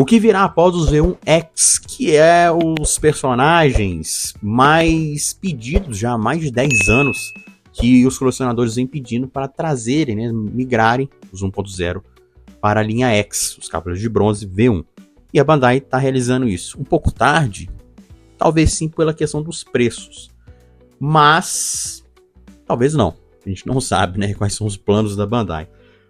O que virá após os V1X, que é os personagens mais pedidos já há mais de 10 anos, que os colecionadores vêm pedindo para trazerem, né, migrarem os 1.0 para a linha X, os Cavaleiros de Bronze V1. E a Bandai está realizando isso. Um pouco tarde, talvez sim pela questão dos preços, mas talvez não. A gente não sabe, né, quais são os planos da Bandai.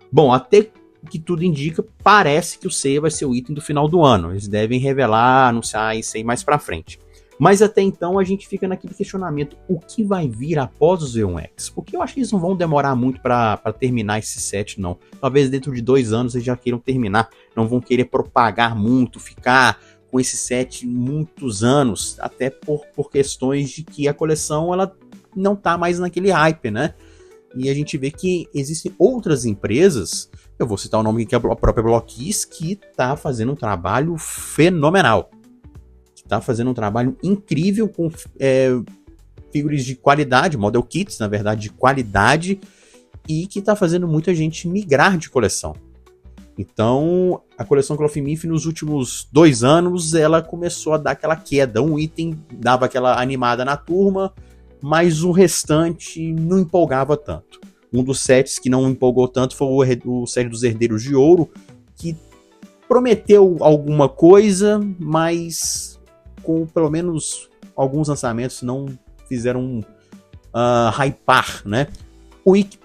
Bom, até que tudo indica, parece que o Seiya vai ser o item do final do ano. Eles devem revelar, anunciar isso aí mais pra frente. Mas até então a gente fica naquele questionamento, o que vai vir após os V1X? Porque eu acho que eles não vão demorar muito pra terminar esse set, não. Talvez dentro de 2 anos eles já queiram terminar, não vão querer propagar muito, ficar com esse set muitos anos, até por questões de que a coleção ela não tá mais naquele hype, né? E a gente vê que existem outras empresas, eu vou citar o nome aqui, que é a própria Blockis, que está fazendo um trabalho fenomenal. Está fazendo um trabalho incrível com figuras de qualidade, model kits, na verdade, de qualidade, e que está fazendo muita gente migrar de coleção. Então, a coleção Cloth Myth, nos últimos 2 anos, ela começou a dar aquela queda. Um item dava aquela animada na turma, mas o restante não empolgava tanto. Um dos sets que não empolgou tanto foi o set dos Herdeiros de Ouro, que prometeu alguma coisa, mas com pelo menos alguns lançamentos não fizeram hypar, né? O Ikki,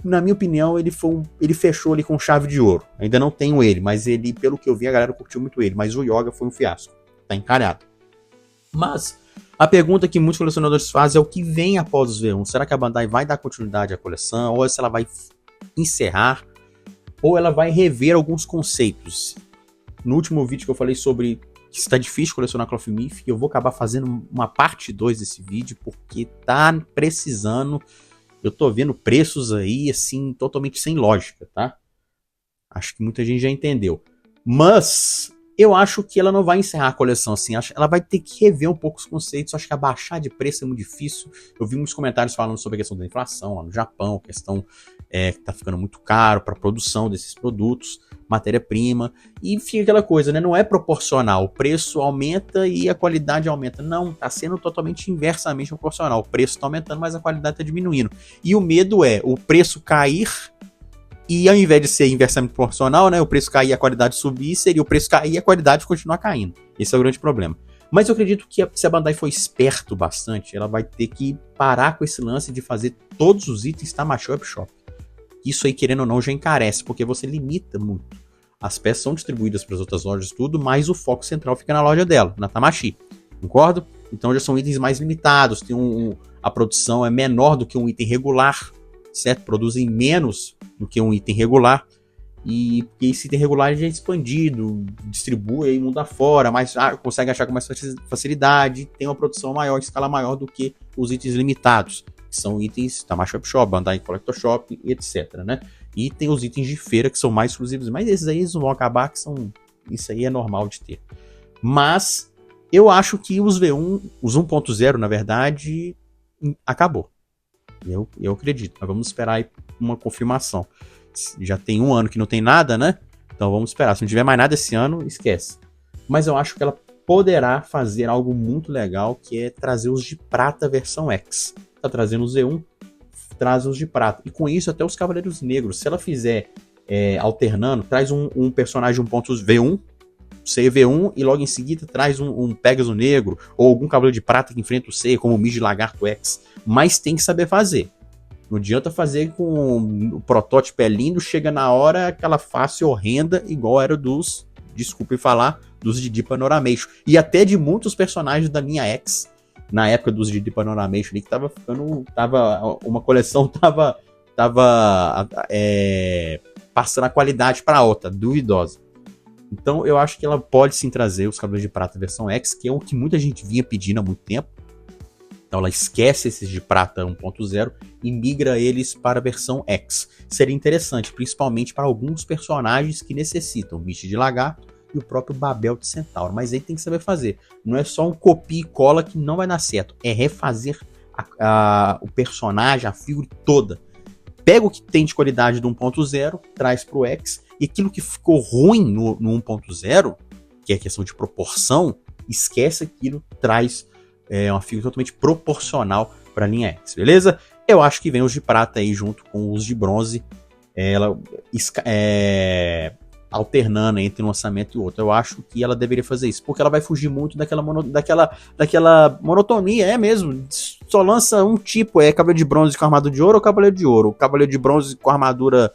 na minha opinião, ele fechou ali com chave de ouro. Ainda não tenho ele, mas ele, pelo que eu vi, a galera curtiu muito ele. Mas o Yoga foi um fiasco. Tá encalhado. Mas a pergunta que muitos colecionadores fazem é o que vem após os V1. Será que a Bandai vai dar continuidade à coleção? Ou se ela vai encerrar? Ou ela vai rever alguns conceitos? No último vídeo que eu falei sobre que está difícil colecionar Cloth Myth, eu vou acabar fazendo uma parte 2 desse vídeo, porque tá precisando. Eu tô vendo preços aí, assim, totalmente sem lógica, tá? Acho que muita gente já entendeu. Mas eu acho que ela não vai encerrar a coleção assim. Ela vai ter que rever um pouco os conceitos. Acho que abaixar de preço é muito difícil. Eu vi muitos comentários falando sobre a questão da inflação lá no Japão, a questão que tá ficando muito caro para a produção desses produtos, matéria-prima. E fica aquela coisa, né? Não é proporcional. O preço aumenta e a qualidade aumenta. Não, tá sendo totalmente inversamente proporcional. O preço tá aumentando, mas a qualidade tá diminuindo. E o medo é o preço cair. E ao invés de ser inversamente proporcional, né, o preço cair e a qualidade subir, seria o preço cair e a qualidade continuar caindo. Esse é o grande problema. Mas eu acredito que se a Bandai for esperto bastante, ela vai ter que parar com esse lance de fazer todos os itens Tamashii Web Shop. Isso aí, querendo ou não, já encarece, porque você limita muito. As peças são distribuídas para as outras lojas tudo, mas o foco central fica na loja dela, na Tamashii. Concordo? Então já são itens mais limitados, a produção é menor do que um item regular, certo? Produzem menos do que um item regular, e esse item regular já é expandido, distribui aí mundo afora, mas consegue achar com mais facilidade, tem uma produção maior, escala maior do que os itens limitados, que são itens Tamashii Web Shop, Bandai Collector Shop, etc, né? E tem os itens de feira que são mais exclusivos, mas esses aí eles não vão acabar, isso aí é normal de ter. Mas eu acho que os V1, os 1.0, na verdade, acabou. Eu acredito, mas vamos esperar aí uma confirmação. Já tem 1 ano que não tem nada, né? Então vamos esperar. Se não tiver mais nada esse ano, esquece. Mas eu acho que ela poderá fazer algo muito legal, que é trazer os de prata versão X. Tá trazendo os Z1, traz os de prata. E com isso até os Cavaleiros Negros. Se ela fizer alternando, traz um personagem 1.V1, CV1, e logo em seguida traz um Pegasus Negro, ou algum Cavaleiro de Prata que enfrenta o Seiya, como o Mid Lagarto X. Mas tem que saber fazer. Não adianta fazer com o protótipo é lindo, chega na hora aquela face horrenda, igual era dos, desculpe falar, dos Didi Panoramation. E até de muitos personagens da linha X, na época dos Didi Panoramation, ali, que uma coleção tava passando a qualidade para outra, duvidosa. Então eu acho que ela pode sim trazer os Cavaleiros de Prata versão X, que é o que muita gente vinha pedindo há muito tempo. Então ela esquece esses de prata 1.0 e migra eles para a versão X. Seria interessante, principalmente para alguns personagens que necessitam, o Mist de Lagarto e o próprio Babel de Centauro. Mas aí tem que saber fazer. Não é só um copia e cola que não vai dar certo. É refazer o personagem, a figura toda. Pega o que tem de qualidade do 1.0, traz para o X, e aquilo que ficou ruim no 1.0, que é questão de proporção, esquece aquilo, traz uma figura totalmente proporcional para a linha X, beleza? Eu acho que vem os de prata aí junto com os de bronze, ela alternando entre um lançamento e outro. Eu acho que ela deveria fazer isso, porque ela vai fugir muito daquela monotonia, mesmo. Só lança um tipo, Cavaleiro de Bronze com armadura de ouro ou Cavaleiro de Ouro. Cavaleiro de Bronze com armadura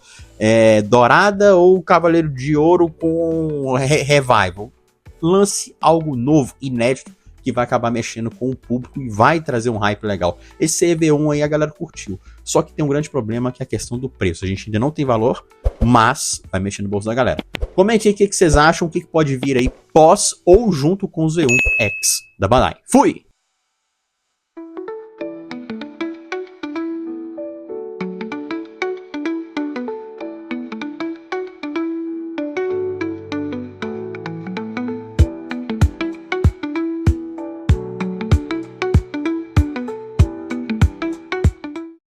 dourada ou Cavaleiro de Ouro com Revival. Lance algo novo, inédito, que vai acabar mexendo com o público e vai trazer um hype legal. Esse EV1 aí a galera curtiu. Só que tem um grande problema, que é a questão do preço. A gente ainda não tem valor, mas vai mexer no bolso da galera. Comente aí o que vocês acham, o que pode vir aí pós ou junto com o Z1X da Bandai. Fui!